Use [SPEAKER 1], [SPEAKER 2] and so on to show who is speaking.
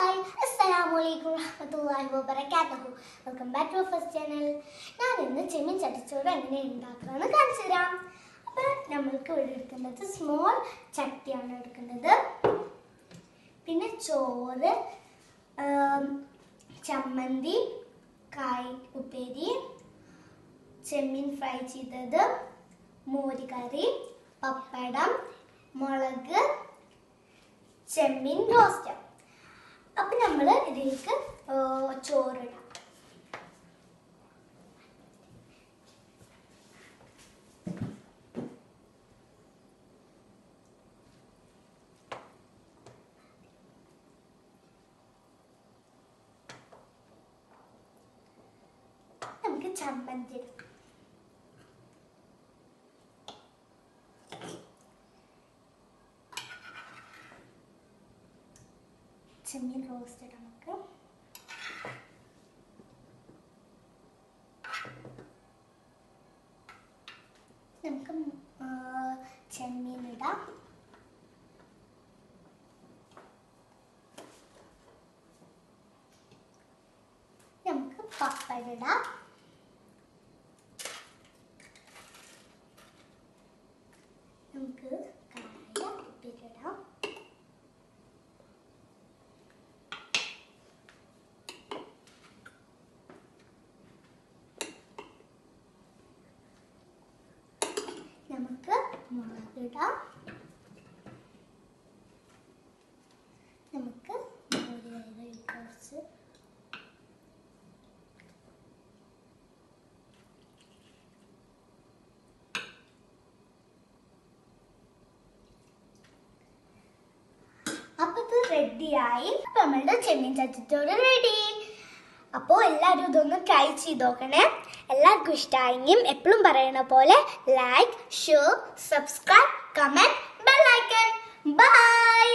[SPEAKER 1] Hi, Assalamualaikum warahmatullahi wabarakatuh. Welcome back to our first channel. ഞാൻ ഇന്ന് ചെമ്മീൻ ചട്ടിച്ചോറ് എങ്ങനെ ഉണ്ടാക്കാമെന്ന് കാണിച്ചു തരാം. അപ്പോൾ നമ്മൾക്ക് ഇവിടെ എടുക്കുന്നത് സ്മോൾ ചട്ടിയാണ് എടുക്കുന്നത്. പിന്നെ ചോറ്, ചമ്മന്തി, കായ് ഉപ്പേരി, ചെമ്മീൻ ഫ്രൈ ചെയ്തത്, മോര് കറി, പപ്പടം, മുളക്, ചെമ്മീൻ റോസ്റ്റ്. അപ്പം നമ്മൾ ഇതിലേക്ക് ചോറിടാം. നമുക്ക് ചമ്മന്തി ഇടാം. ചെമ്മീൻ റോസ്റ്റ് ഇടാം. നമുക്ക് ചെമ്മീൻ ഇടാം. നമുക്ക് പപ്പടം ഇടാം. നമുക്ക് കായ ഉപ്പിലിടാം. നമുക്ക് മുളകിടാം. നമുക്ക് കുറച്ച് അപ്പൊ ഇത് റെഡിയായി. അപ്പൊ നമ്മളുടെ ചെമ്മീൻ ചട്ടിച്ചോറ് റെഡി. അപ്പോൾ എല്ലാവരും ഇതൊന്ന് ട്രൈ ചെയ്ത് നോക്കണേ. എല്ലാവർക്കും ഇഷ്ടമായെങ്കിൽ എപ്പോഴും പറയണ പോലെ like, share, subscribe, comment, bell icon. By.